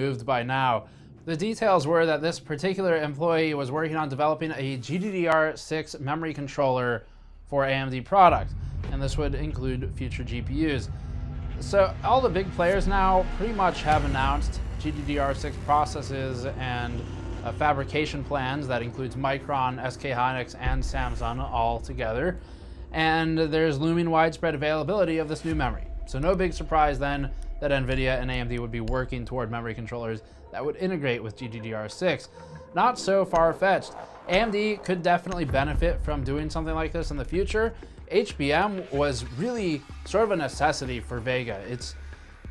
moved by now. The details were that this particular employee was working on developing a GDDR6 memory controller for AMD product, and this would include future GPUs. So all the big players now pretty much have announced GDDR6 processes and fabrication plans. That includes Micron, SK Hynix, and Samsung all together. And there's looming widespread availability of this new memory. So no big surprise then that NVIDIA and AMD would be working toward memory controllers that would integrate with GDDR6. Not so far-fetched. AMD could definitely benefit from doing something like this in the future. HBM was really sort of a necessity for Vega.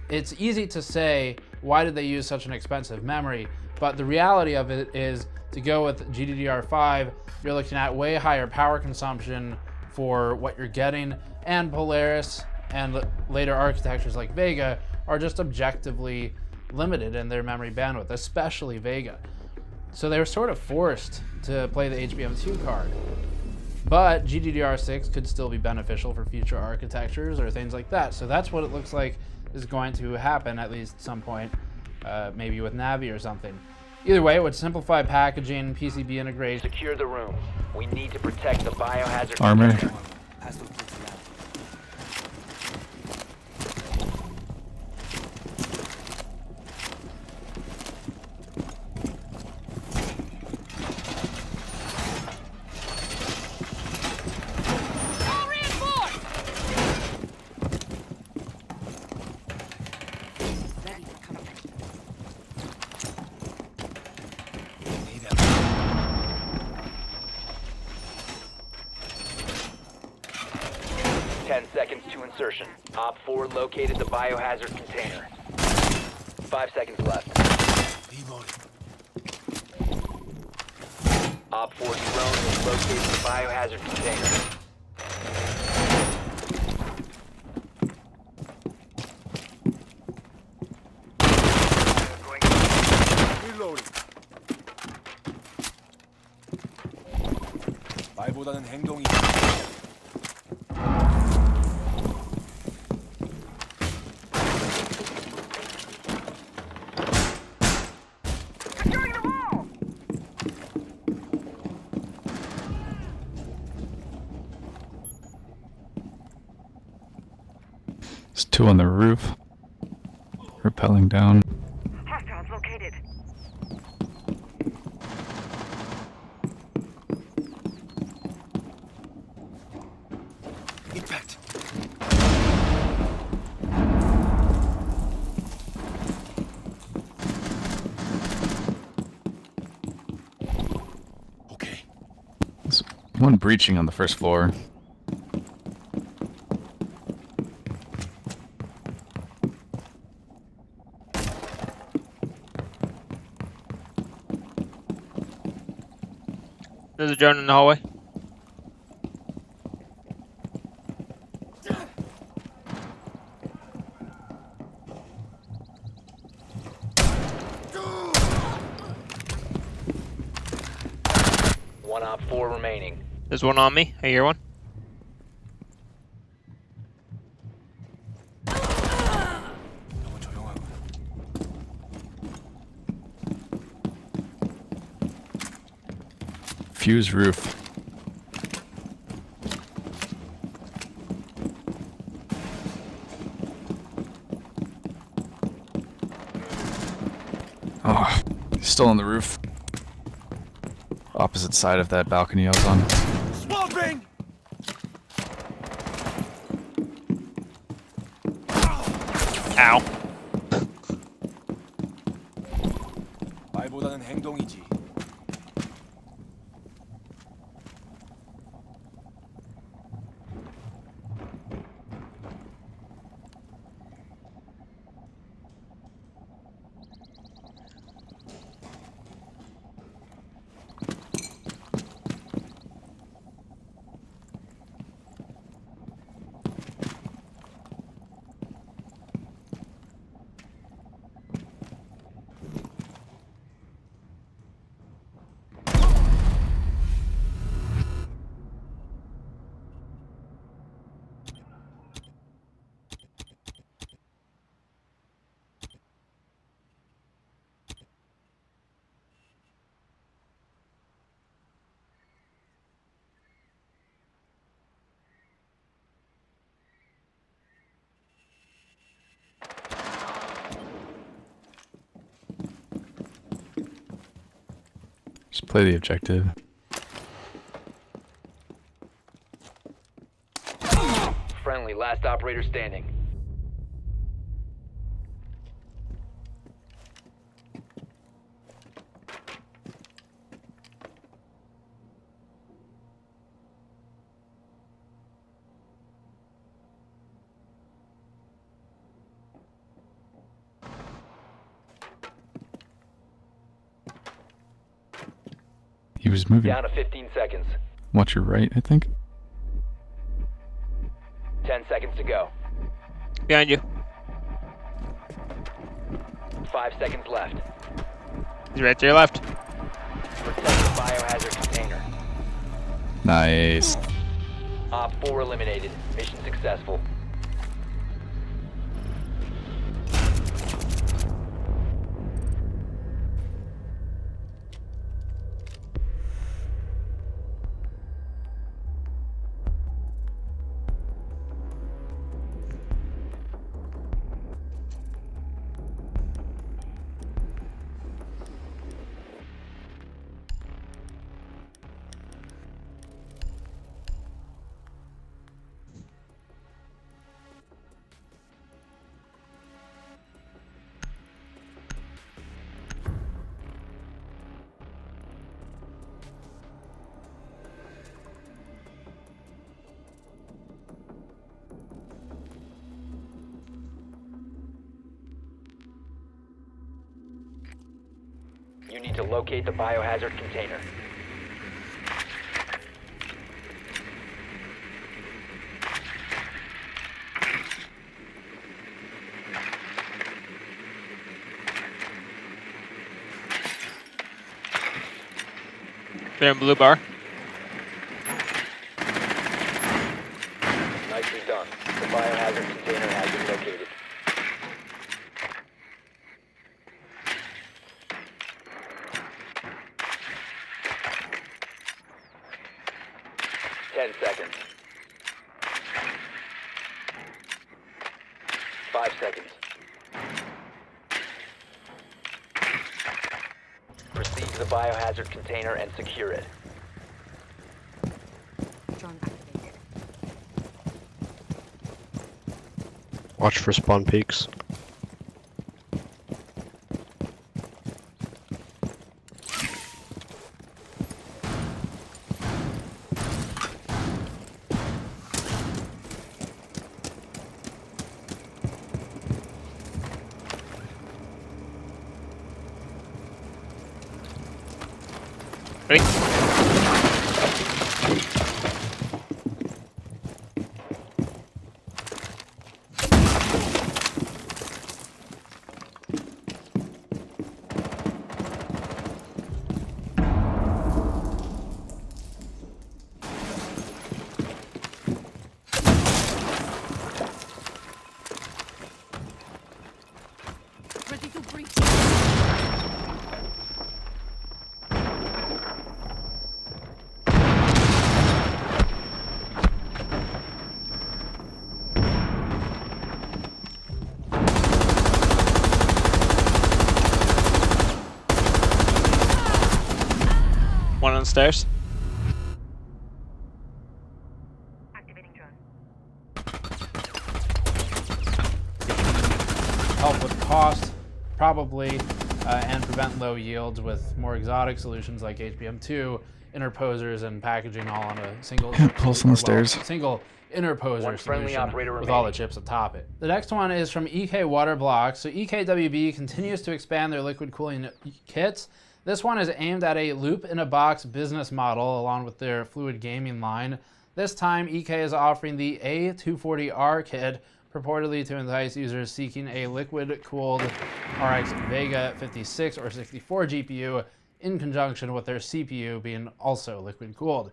It's easy to say, why did they use such an expensive memory? But the reality of it is, to go with GDDR5, you're looking at way higher power consumption for what you're getting, and Polaris and later architectures like Vega are just objectively limited in their memory bandwidth, especially Vega. So they were sort of forced to play the HBM2 card. But GDDR6 could still be beneficial for future architectures or things like that. So that's what it looks like is going to happen at least some point, maybe with Navi or something. Either way, it would simplify packaging, PCB integration. Secure the room. We need to protect the biohazard Armor. container. Seconds to insertion. Op 4 located the biohazard container. 5 seconds left. Op 4 drone has located the biohazard container. Reloading. 말보다는 행동이. There's two on the roof. Rappelling down. Hostiles located. Impact. Okay. There's one breaching on the first floor. There's a drone in the hallway. One Op 4 remaining. There's one on me. I hear one. 너무 조용하고. Fuse roof. Oh, he's still on the roof. Opposite side of that balcony I was on. Swapping. Ow. 말보다는 행동이지. Just play the objective. Friendly, last operator standing. He was moving. Down to 15 seconds. Watch your right, I think. 10 seconds to go. Behind you. 5 seconds left. He's right to your left. Protect the biohazard container. Nice. Op 4 eliminated. Mission successful. You need to locate the biohazard container. They're in blue bar. Nicely done. The biohazard container has been located. Ten seconds. 5 seconds. Proceed to the biohazard container and secure it. Drone activated. Watch for spawn peaks. Ready? Ready to breach. One on the stairs. Activating drone. Help with cost, probably, and prevent low yields with more exotic solutions like HBM2, interposers, and packaging all on a single Pulse on the stairs. single interposer One friendly solution operator with all the remaining. chips atop it. The next one is from EK Water Block. So EKWB continues to expand their liquid cooling kits. This one is aimed at a loop-in-a-box business model along with their fluid gaming line. This time, EK is offering the A240R kit, purportedly to entice users seeking a liquid-cooled RX Vega 56 or 64 GPU in conjunction with their CPU being also liquid-cooled.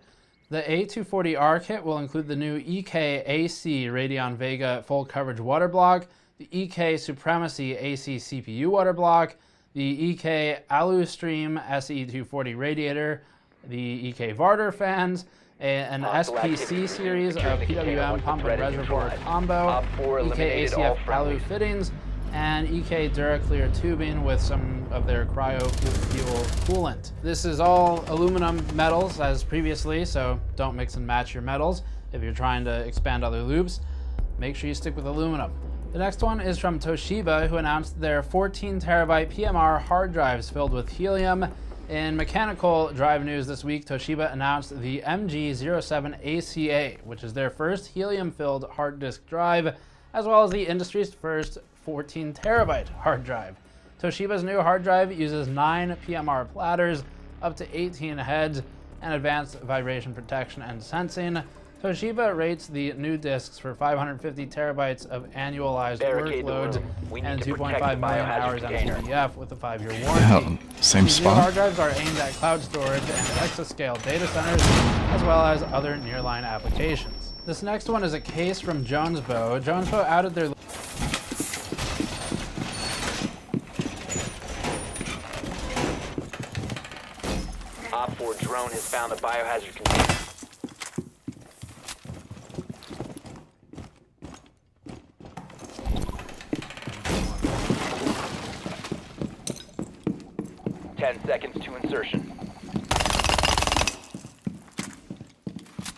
The A240R kit will include the new EK AC Radeon Vega full coverage water block, the EK Supremacy AC CPU water block, the EK AluStream SE240 radiator, the EK Varder fans, an Hostile SPC activity. series Secure of the container PWM once the pump threat and is reservoir neutralized. combo, Op 4 EK eliminated all ACF friendlies. Alu fittings, and EK DuraClear tubing with some of their cryo-fuel coolant. This is all aluminum metals as previously, so don't mix and match your metals. If you're trying to expand other loops, make sure you stick with aluminum. The next one is from Toshiba, who announced their 14 terabyte PMR hard drives filled with helium. In mechanical drive news this week, Toshiba announced the MG07ACA, which is their first helium-filled hard disk drive, as well as the industry's first 14 terabyte hard drive. Toshiba's new hard drive uses 9 PMR platters, up to 18 heads, and advanced vibration protection and sensing. Toshiba rates the new disks for 550 terabytes of annualized Barricade the workloads room. We need and to protect 2.5 the million biohazard hours container. MTBF with a 5-year warranty. Yeah, same These new hard spot. drives are aimed at cloud storage and exascale data centers, as well as other nearline applications. This next one is a case from Jonesbow. Jonesbow outed their Op 4 drone has found the biohazard container. Ten seconds to insertion.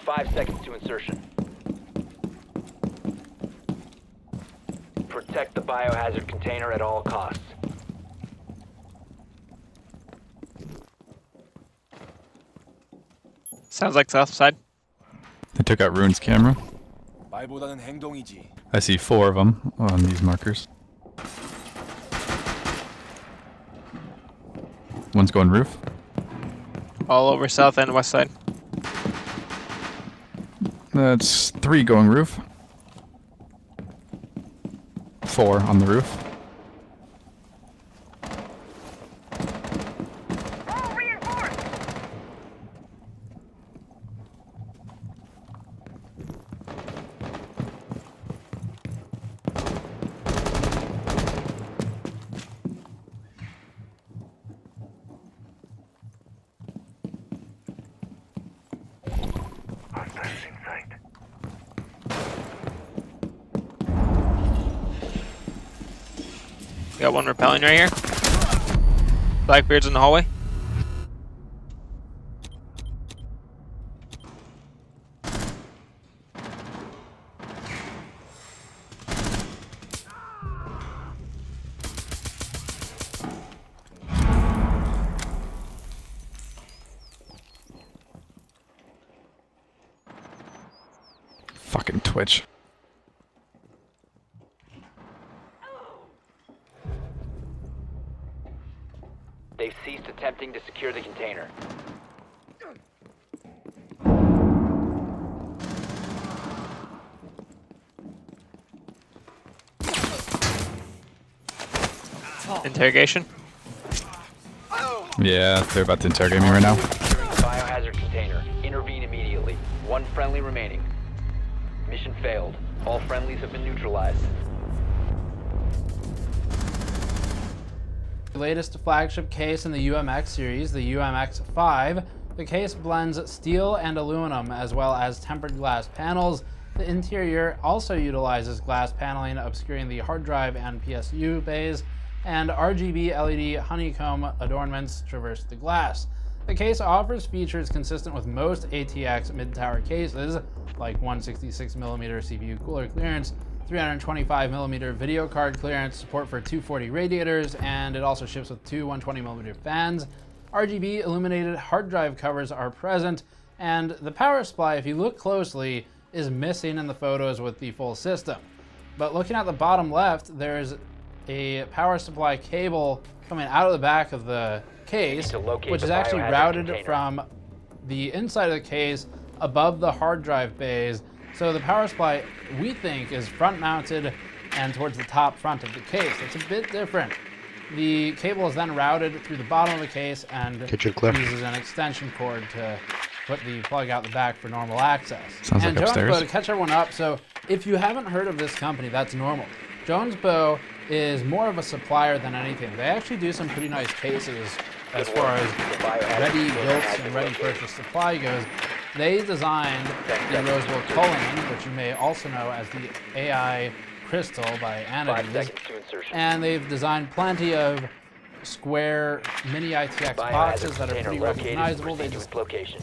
5 seconds to insertion. Protect the biohazard container at all costs. Sounds like south side. They took out Rune's camera. 말보다는 행동이지. I see 4 of them on these markers. One's going roof. All over south and west side. That's 3 going roof. 4 on the roof. All reinforced. We got one repelling right here. Blackbeard's in the hallway. Fucking Twitch. They've ceased attempting to secure the container. Interrogation. Yeah, they're about to interrogate me right now. Securing the biohazard container. Intervene immediately. One friendly remaining. Mission failed. All friendlies have been neutralized. The latest flagship case in the UMX series, the UMX5. The case blends steel and aluminum as well as tempered glass panels. The interior also utilizes glass paneling obscuring the hard drive and PSU bays, and RGB LED honeycomb adornments traverse the glass. The case offers features consistent with most ATX mid-tower cases, like 166mm CPU cooler clearance, 325mm video card clearance, support for 240 radiators, and it also ships with 2 120mm fans. RGB illuminated hard drive covers are present, and the power supply, if you look closely, is missing in the photos with the full system. But looking at the bottom left, there's a power supply cable coming out of the back of the case, to locate which the is actually biohazard routed container. from the inside of the case above the hard drive bays. So the power supply, we think, is front mounted and towards the top front of the case. It's a bit different. The cable is then routed through the bottom of the case and Kitchen clip. uses an extension cord to put the plug out the back for normal access. Sounds and like upstairs. Jonesbow, to catch everyone up, so if you haven't heard of this company, that's normal. Jonesbow is more of a supplier than anything. They actually do some pretty nice cases as Good far work. as The biohazard ready container built has and been ready located. purchase supply goes. They designed the Roswell Cullinan, which you may also know as the AI Crystal by 5 Anides. seconds to insertion. And they've designed plenty of square mini ITX boxes Biohazard that are container pretty located. recognizable. They Proceed to just its location.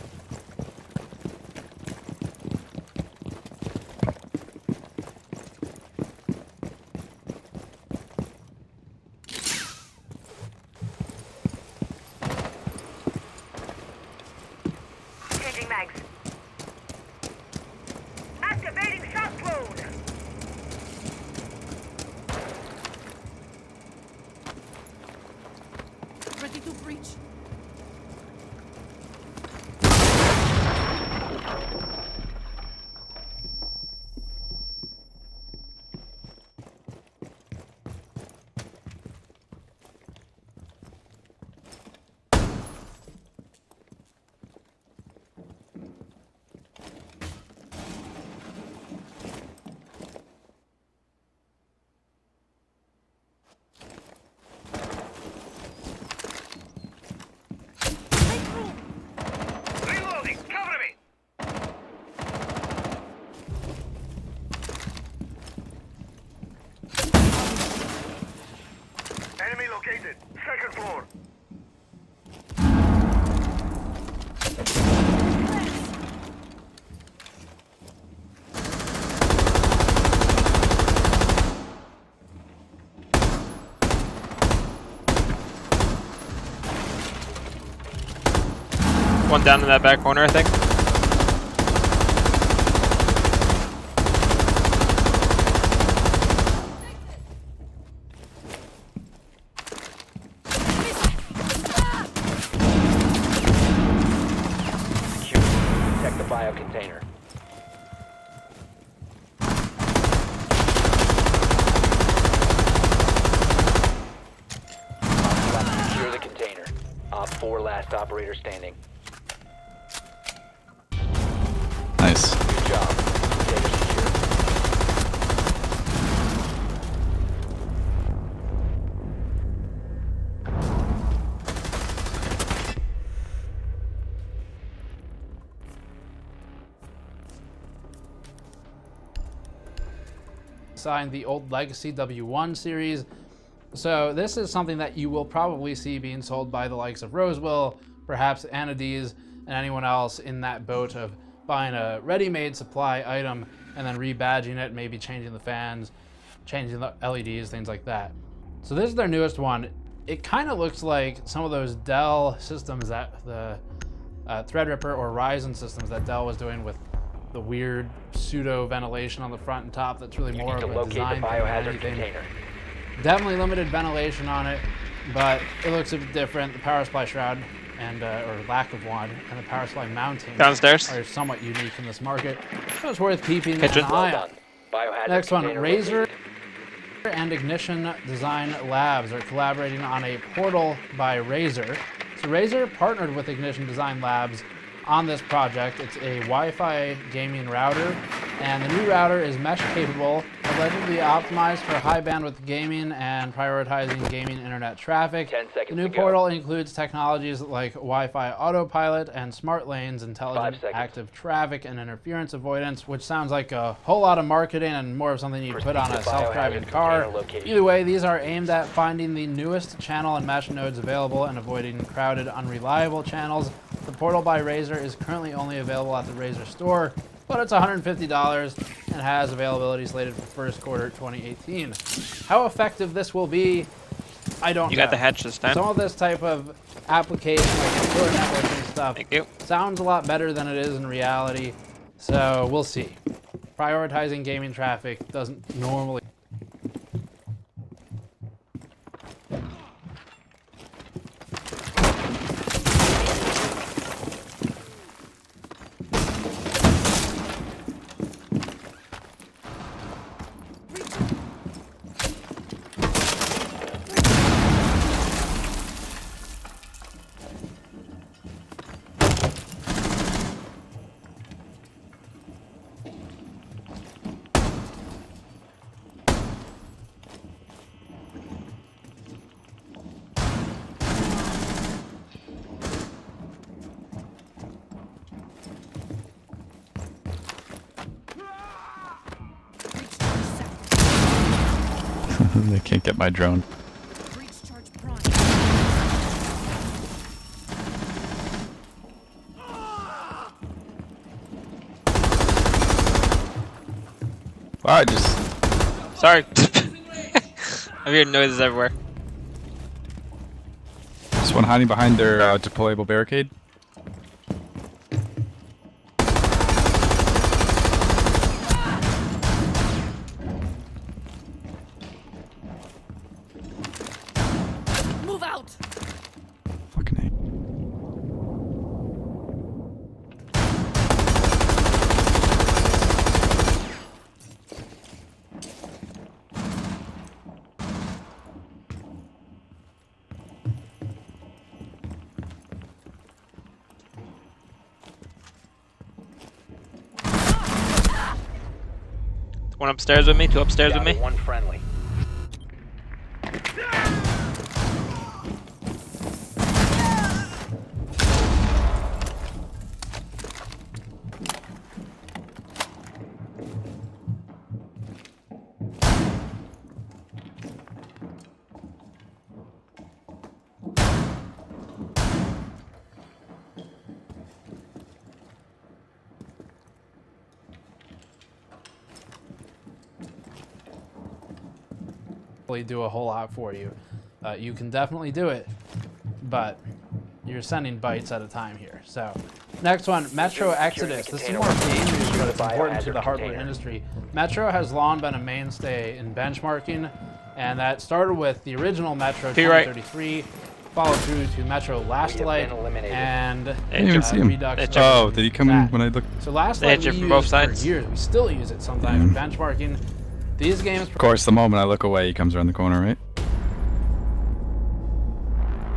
Changing mags. Activating shock clone. Ready to breach. Reloading. Cover me. Enemy located. Second floor. One down in that back corner, I think. Secure. Protect the bio container. Secure the container. Op 4 last operator standing. Nice. Good job. Container secure. signed the old Legacy W1 series. So this is something that you will probably see being sold by the likes of Rosewell, perhaps Anides, and anyone else in that boat of buying a ready-made supply item and then rebadging it, maybe changing the fans, changing the LEDs, things like that. So this is their newest one. It kind of looks like some of those Dell systems that the Threadripper or Ryzen systems that Dell was doing with the weird pseudo ventilation on the front and top. That's really You more need of to a locate the design thing than biohazard anything. container. Definitely limited ventilation on it, but it looks a bit different. The power supply shroud and or lack of one, and the power supply mounting Downstairs. are somewhat unique in this market. So it's worth keeping Kitchen. an Well eye on. done. Biohazard Next one, container Razer located. and Ignition Design Labs are collaborating on a portal by Razer. So Razer partnered with Ignition Design Labs on this project. It's a Wi-Fi gaming router, and the new router is mesh capable, allegedly optimized for high bandwidth gaming and prioritizing gaming internet traffic. 10 seconds The new to go. portal includes technologies like Wi-Fi autopilot and smart lanes, intelligent 5 seconds. active traffic, and interference avoidance, which sounds like a whole lot of marketing and more of something you put on a Proceed to self-driving biohazard car. container location. Either way, these are aimed at finding the newest channel and mesh nodes available and avoiding crowded, unreliable channels. The portal by Razer is currently only available at the Razer store, but it's $150 and has availability slated for first quarter 2018. How effective this will be, I don't know. You got the hatch this time. Some of this type of application, like killer networking stuff, Thank you. sounds a lot better than it is in reality, so we'll see. Prioritizing gaming traffic doesn't normally. They can't get my drone. Breach charge prime. Wow, I just... Sorry. I'm hearing noises everywhere. This one hiding behind their deployable barricade. Move out. Fucking hate. One upstairs with me, two upstairs with Down to me. one friendly. Do a whole lot for you. You can definitely do it, but you're sending bytes at a time here. So, next one, Metro Exodus. This is more game news, but it's important to the hardware industry. Metro has long been a mainstay in benchmarking, and that started with the original Metro To your right. 2033, followed through to Metro Last been Light, eliminated. and I didn't even see him. Redux. Oh, did he come in when I looked? So Last They Light hit we you from used both sides. for years. We still use it sometimes in benchmarking. These games Of course, the moment I look away, he comes around the corner, right?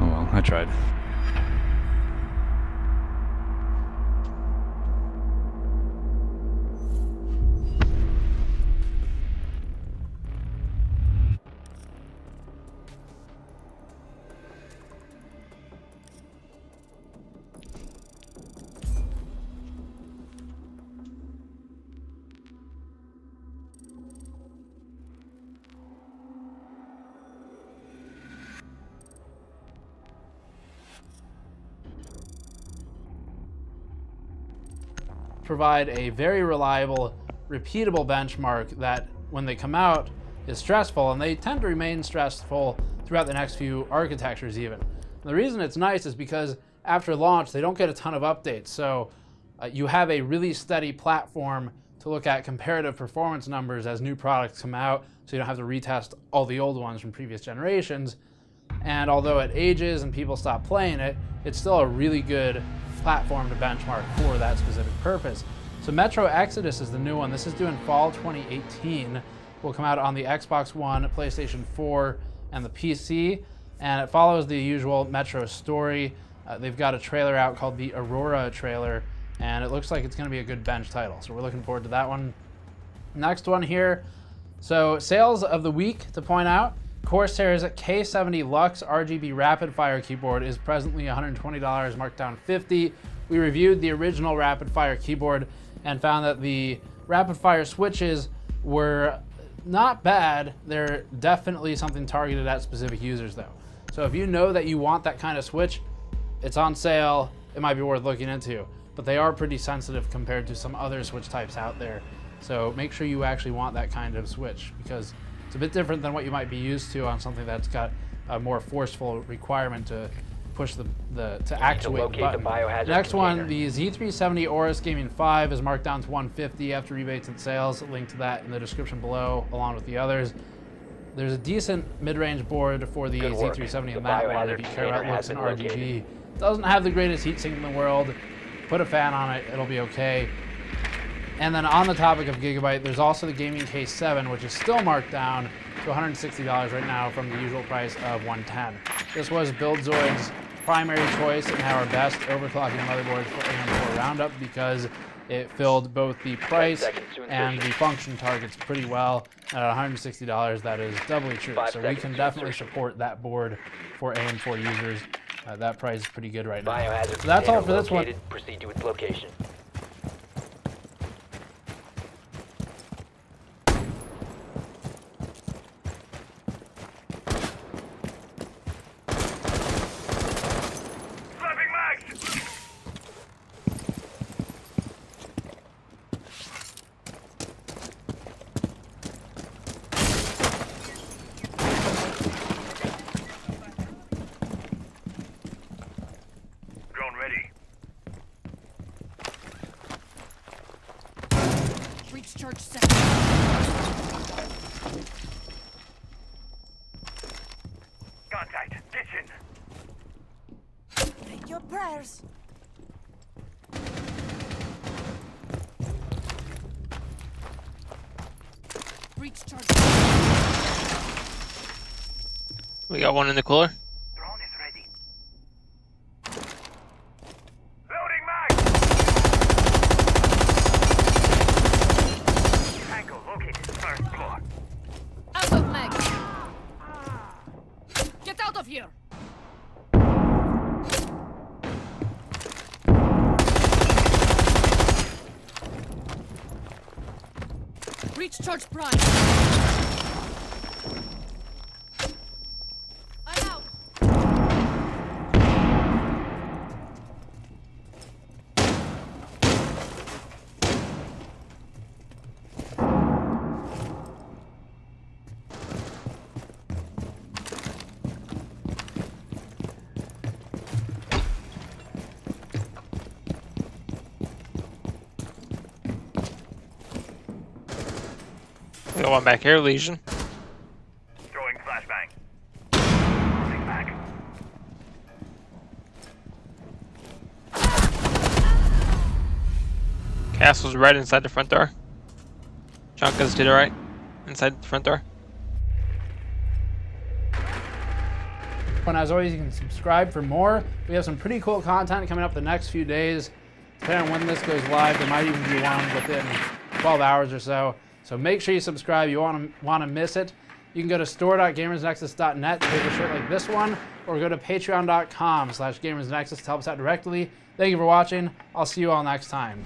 Oh well, I tried. provide a very reliable, repeatable benchmark that, when they come out, is stressful, and they tend to remain stressful throughout the next few architectures even. And the reason it's nice is because after launch, they don't get a ton of updates, so you have a really steady platform to look at comparative performance numbers as new products come out, so you don't have to retest all the old ones from previous generations. And although it ages and people stop playing it, it's still a really good platform to benchmark for that specific purpose. So Metro Exodus is the new one. This is due in fall 2018. Will come out on the Xbox One, PlayStation 4, and the PC. And it follows the usual Metro story. They've got a trailer out called the Aurora trailer, and it looks like it's going to be a good bench title. So we're looking forward to that one. Next one here. So sales of the week to point out. Corsair's K70 Lux RGB Rapid Fire keyboard is presently $120, marked down $50. We reviewed the original Rapid Fire keyboard and found that the Rapid Fire switches were not bad. They're definitely something targeted at specific users though. So if you know that you want that kind of switch, it's on sale, it might be worth looking into. But they are pretty sensitive compared to some other switch types out there. So make sure you actually want that kind of switch, because it's a bit different than what you might be used to on something that's got a more forceful requirement to push to actuate the button. Next one, the Z370 Aorus Gaming 5 is marked down to $150 after rebates and sales. Link to that in the description below, along with the others. There's a decent mid-range board for the Z370 in that one if you care about looks and RGB. Doesn't have the greatest heatsink in the world. Put a fan on it, it'll be okay. And then on the topic of Gigabyte, there's also the Gaming K7, which is still marked down to $160 right now from the usual price of $110. This was BuildZoid's primary choice and our best overclocking motherboards for AM4 Roundup, because it filled both the price and the function targets pretty well. At $160, that is doubly true. So we can definitely support that board for AM4 users. That price is pretty good right now. So that's all for this one. Proceed to its location. charge set. Contact. Kitchen. Take your prayers. Breach charge. We got one in the cooler. Drone is ready. Loading mag. Tango located. First floor. Out of mag. Get out of here. Breach charge prime. I'm out. We got one back here, Legion. Throwing flashbang. Loading mag. Castle's right inside the front door. Chunka's to the right, inside the front door. And as always, you can subscribe for more. We have some pretty cool content coming up the next few days. Depending on when this goes live, there might even be one within 12 hours or so. So make sure you subscribe. You want to miss it. You can go to store.gamersnexus.net to pick a shirt like this one, or go to patreon.com/gamersnexus to help us out directly. Thank you for watching. I'll see you all next time.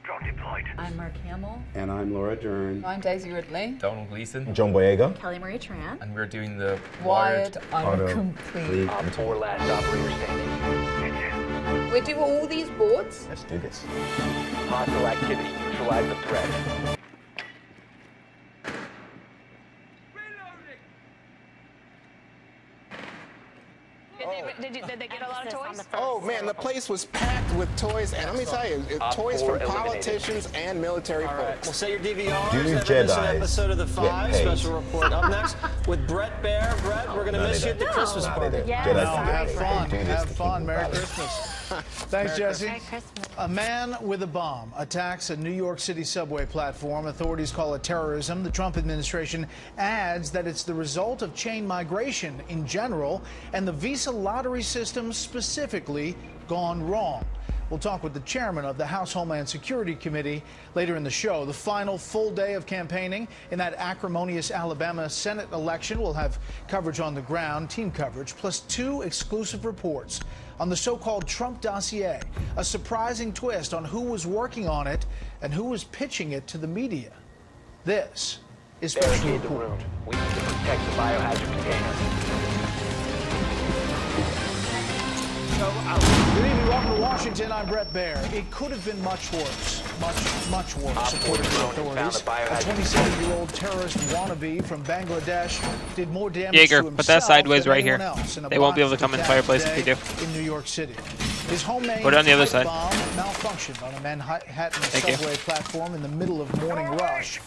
Drone deployed. I'm Mark Hamill. And I'm Laura Dern. I'm Daisy Ridley. Donald Gleason. John Boyega. Kelly Marie Tran. And we're doing the Wired Auto Uncomplete. Op 4 last operator standing. Kitchen. We do all these boards. Let's do this. Hostile activity. Neutralize the threat. Did they get a lot of toys? Oh man, the place was packed with toys, and let me tell you, toys from politicians and military folks. We'll set your DVRs. Do Never Jedis miss an episode of The Five get paid? special report. Up next with Brett Bear. Brett, we're gonna miss you at the Christmas party. Have fun. Have fun. Merry Christmas. Thanks, Jesse. Merry Christmas. A man with a bomb attacks a New York City subway platform. Authorities call it terrorism. The Trump administration adds that it's the result of chain migration in general and the visa lottery system specifically gone wrong. We'll talk with the chairman of the House Homeland Security Committee later in the show. The final full day of campaigning in that acrimonious Alabama Senate election. We'll have coverage on the ground, team coverage, plus 2 exclusive reports on the so-called Trump dossier, a surprising twist on who was working on it and who was pitching it to the media. This is Special Barricade the Report. room. We need to protect the biohazard container. Good evening, welcome to Washington. I'm Brett Baer. It could have been much worse. Much worse, according to authorities. A 27-year-old terrorist wannabe from Bangladesh did more damage Jaeger, to himself put that sideways than right here. anyone else in a They won't be able to botched come in the attack fireplace if you today do. in New York City. His homemade Put it on the other pipe side. bomb malfunctioned on a Manhattan Thank you. subway platform in the middle of morning rush.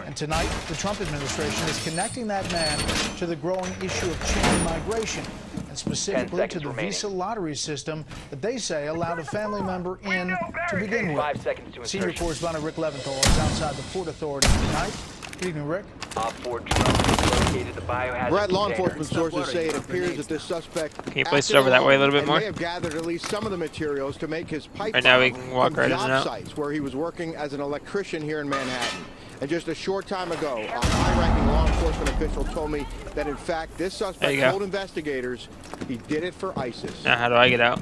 And tonight, the Trump administration is connecting that man to the growing issue of chain migration, and specifically 10 to seconds the remaining. visa lottery system that they say allowed a family member in to begin with. 5 seconds to Senior insertion. correspondent Rick Leventhal is outside the Port Authority tonight. Good evening, Rick. Op 4 drone has located the biohazard Brett, law container. enforcement sources say it appears that this suspect Can you place it over that way a little bit more? may have gathered at least some of the materials to make his pipe Right now we bomb can walk from right in job and out. sites where he was working as an electrician here in Manhattan. And just a short time ago, a high-ranking law enforcement official told me that in fact this There suspect you go. told investigators he did it for ISIS. Now how do I get out?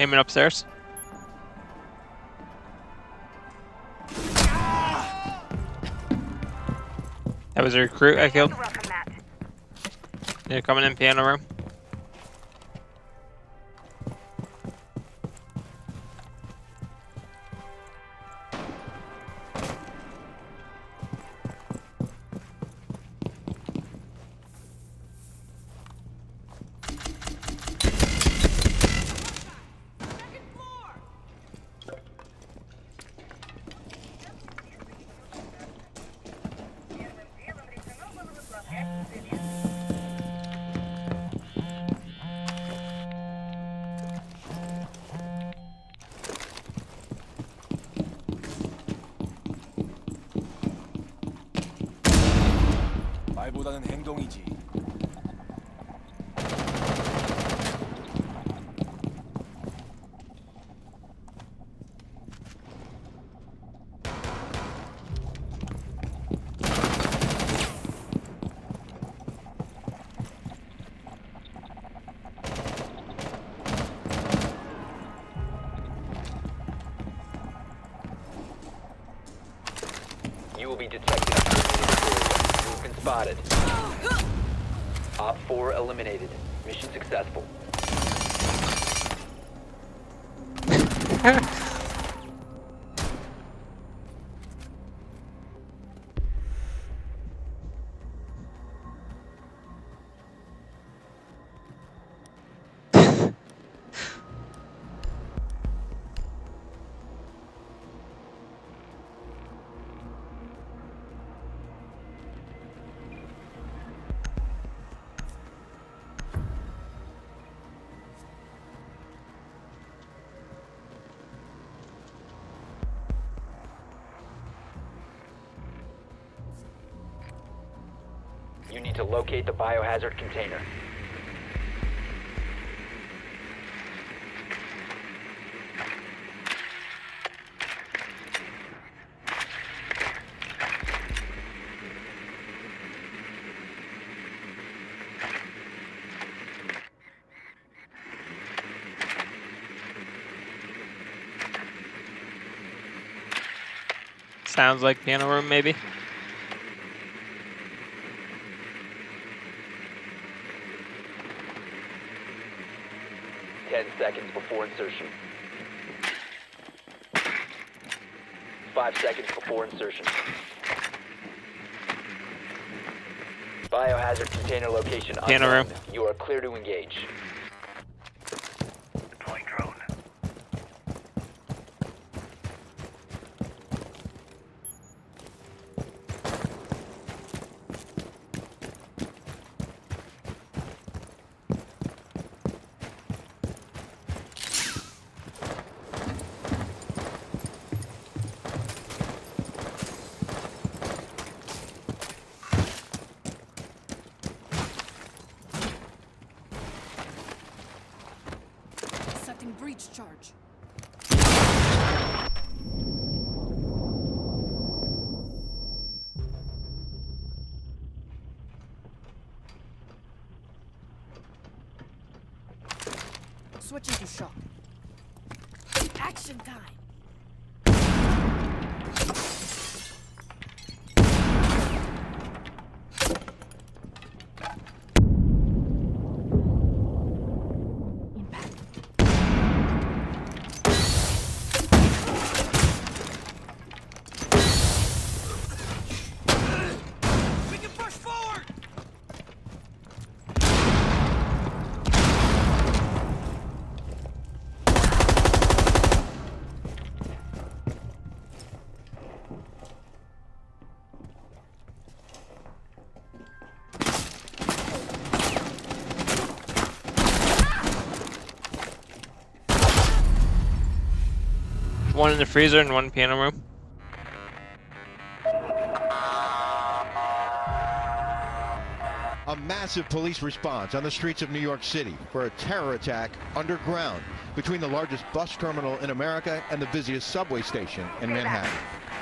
Aiming upstairs. That was a recruit I killed. They're coming in piano room. 말보다는 행동이지. You will be detected after leaving this area. You've been spotted. Op 4 eliminated. Mission successful. You need to locate the biohazard container. Sounds like piano room, maybe. Seconds before insertion. 5 seconds before insertion. Biohazard container location Piano room. unknown. You are clear to engage. Deploying drone. Setting breach charge. Switching to shock. Action time. We can push forward! One in the freezer and one piano room. A massive police response on the streets of New York City for a terror attack underground between the largest bus terminal in America and the busiest subway station in Manhattan.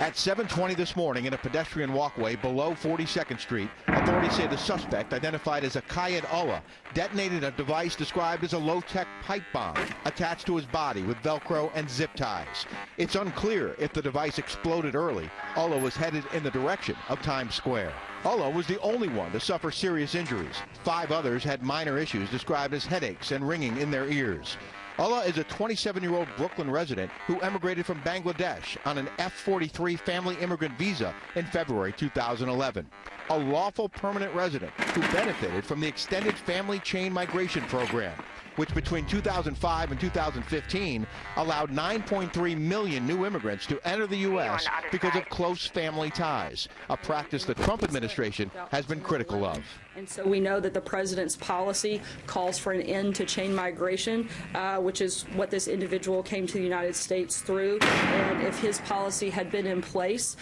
At 7:20 this morning in a pedestrian walkway below 42nd Street, authorities say the suspect, identified as Akayed Allah, detonated a device described as a low-tech pipe bomb attached to his body with Velcro and zip ties. It's unclear if the device exploded early. Allah was headed in the direction of Times Square. Allah was the only one to suffer serious injuries. 5 others had minor issues described as headaches and ringing in their ears. Allah is a 27-year-old Brooklyn resident who emigrated from Bangladesh on an F-43 family immigrant visa in February 2011. A lawful permanent resident who benefited from the extended family chain migration program, which between 2005 and 2015 allowed 9.3 million new immigrants to enter the U.S. because of close family ties, a practice the Trump administration has been critical of. And so we know that the president's policy calls for an end to chain migration, which is what this individual came to the United States through. And if his policy had been in place,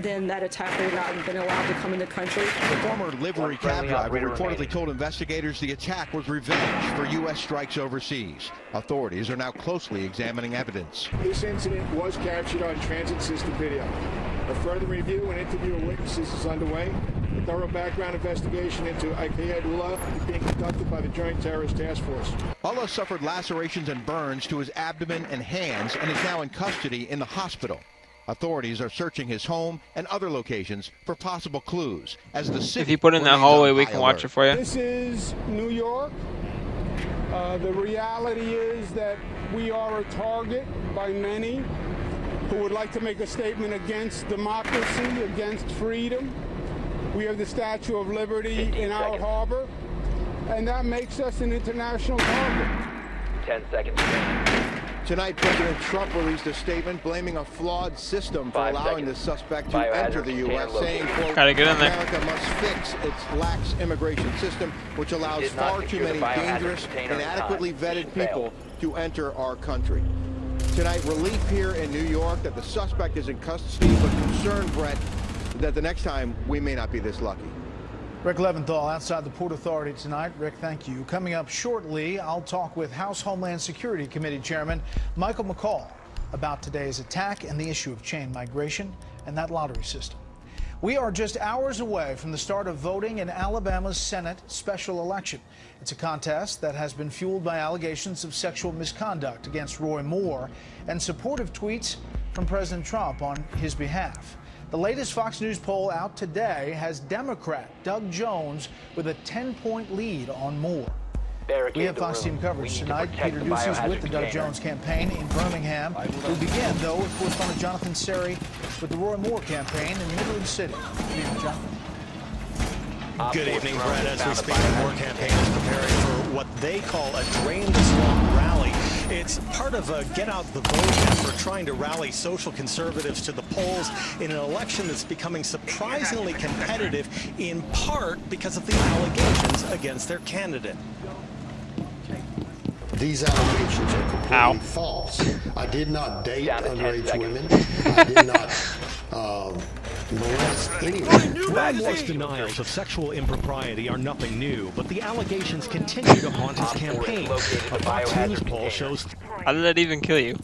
then that attacker would not have been allowed to come in the country. The former livery cab driver reportedly told investigators the attack was revenge for U.S. strikes overseas. Authorities are now closely examining evidence. This incident was captured on transit system video. A further review and interview of witnesses is underway. A thorough background investigation into Akayed Allah is being conducted by the Joint Terrorist Task Force. Allah suffered lacerations and burns to his abdomen and hands and is now in custody in the hospital. Authorities are searching his home and other locations for possible clues as the city. If you put it in that hallway, we can watch it for you. This is New York. The reality is that we are a target by many who would like to make a statement against democracy, against freedom. We have the Statue of Liberty in our harbor, and that makes us an international target. 10 seconds. Tonight, President Trump released a statement blaming a flawed system for allowing the suspect to enter the U.S., saying, quote, America must fix its lax immigration system, which allows far too many dangerous, inadequately vetted people to enter our country. Tonight, relief here in New York that the suspect is in custody, but concern, Brett, that the next time we may not be this lucky. Rick Leventhal outside the Port Authority tonight. Rick, thank you. Coming up shortly, I'll talk with House Homeland Security Committee Chairman Michael McCaul about today's attack and the issue of chain migration and that lottery system. We are just hours away from the start of voting in Alabama's Senate special election. It's a contest that has been fueled by allegations of sexual misconduct against Roy Moore and supportive tweets from President Trump on his behalf. The latest Fox News poll out today has Democrat Doug Jones with a 10-point lead on Moore. We have Fox team coverage tonight. Peter Ducey is with the Doug Jones campaign in Birmingham. We'll begin, though, with correspondent Jonathan Seri with the Roy Moore campaign in Midland City. Jonathan. Good evening, Brett. As we speak, the Moore campaign is preparing for what they call a Drain the Swamp rally. It's part of a get out the vote effort trying to rally social conservatives to the polls in an election that's becoming surprisingly competitive, in part because of the allegations against their candidate. These allegations are completely false. I did not date underage women. I did not molest anyone. Roy Moore's denials of sexual impropriety are nothing new, but the allegations continue to haunt his campaign. A Fox News poll shows... How did that even kill you?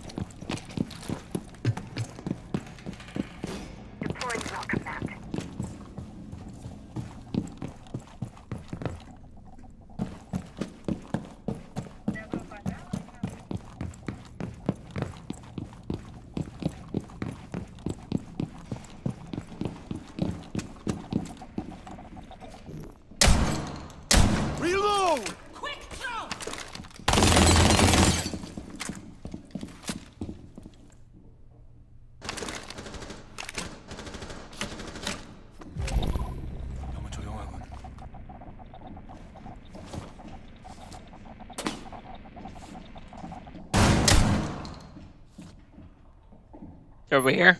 Reload! Quick jump! 너무 조용하군. Over here?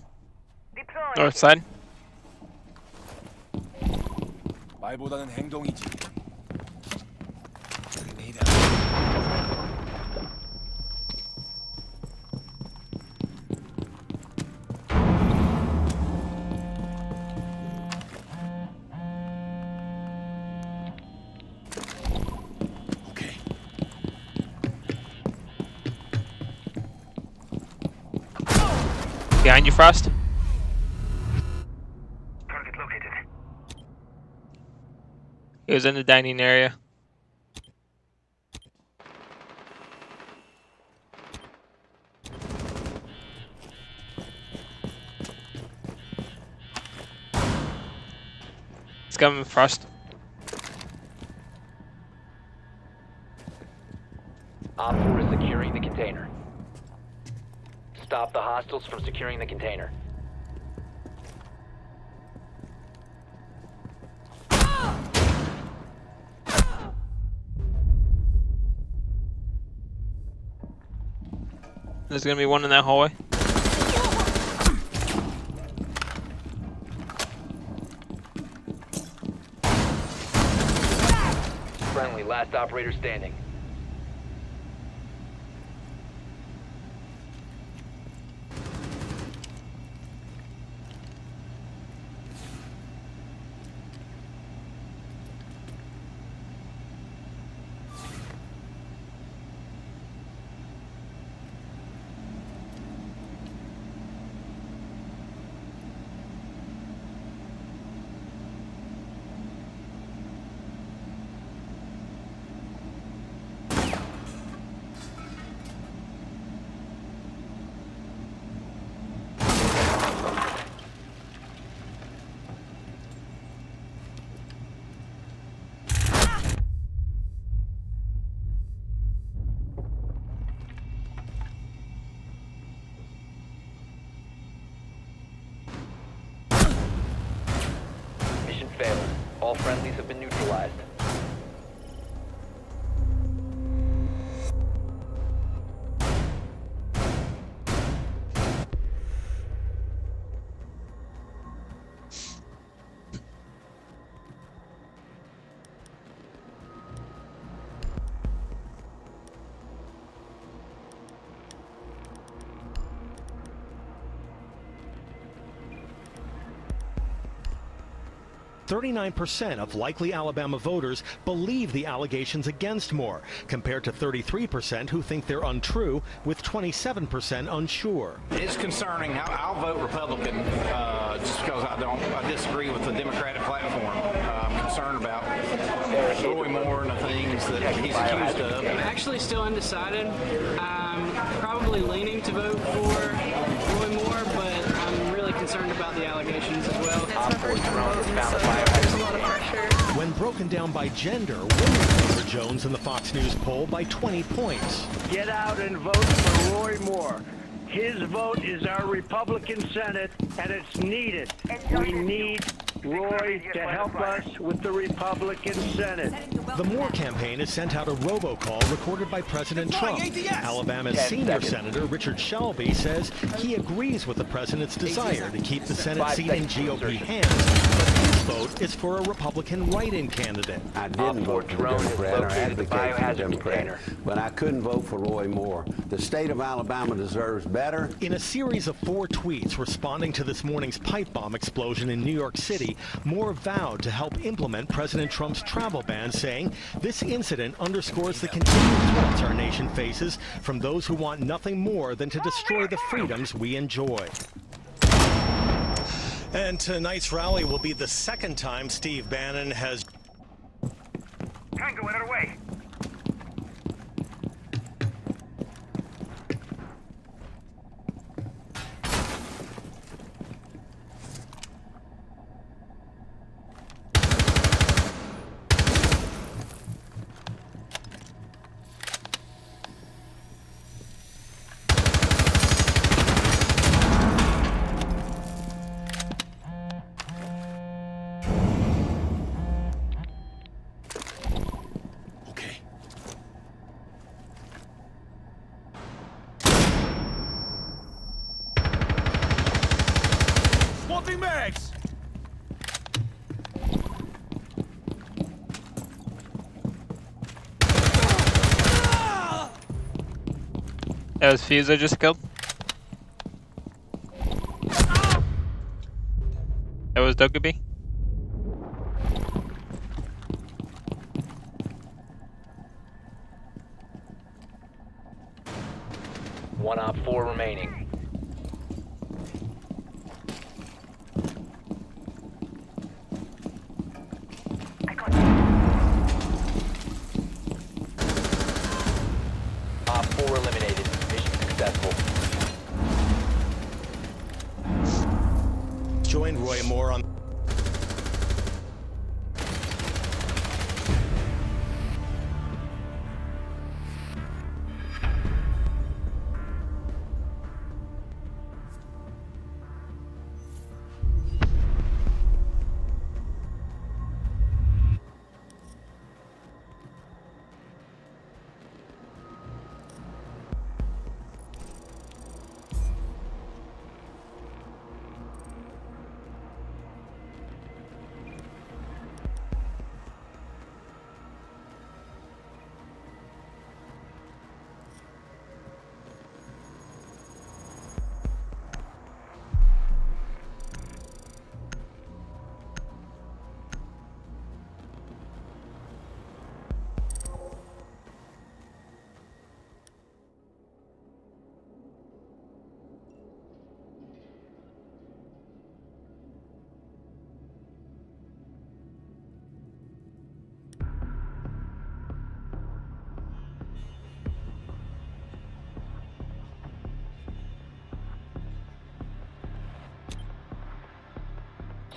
North side? 말보다는 행동이지. Behind you, Frost? He was in the dining area. He's coming first. Op 4 is securing the container. Stop the hostiles from securing the container. There's gonna be one in that hallway. Friendly, last operator standing. Mission failed. All friendlies have been neutralized. %39% of likely Alabama voters believe the allegations against Moore, compared to 33% who think they're untrue, with 27% unsure. It's concerning. I'll vote Republican just because I disagree with the Democratic platform. I'm concerned about Roy Moore and the things that he's accused of. I'm actually still undecided. I'm probably leaning to vote for Roy Moore, but I'm really concerned about the allegations as well. There's a lot of pressure. When broken down by gender, women favor Jones in the Fox News poll by 20 points. Get out and vote for Roy Moore. His vote is our Republican Senate, and it's needed. We need Roy to help us with the Republican Senate. The Moore campaign has sent out a robocall recorded by President Trump. Alabama's senior senator, Richard Shelby, says he agrees with the president's desire to keep the Senate seat in GOP hands, but his vote is for a Republican write-in candidate. I didn't vote for the Democrat or advocate for the Democrat, but I couldn't vote for Roy Moore. The state of Alabama deserves better. In a series of 4 tweets responding to this morning's pipe bomb explosion in New York City, Moore vowed to help implement President Trump's travel ban, saying, "This incident underscores the continued threats our nation faces from those who want nothing more than to destroy the freedoms we enjoy." And tonight's rally will be the second time Steve Bannon has... Tango in our way. Swapping mags! That was Fuse I just killed. That was Dokkaebi. One Op 4 remaining. removal. Joined Roy Moore on.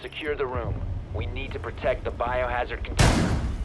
Secure the room. We need to protect the biohazard container.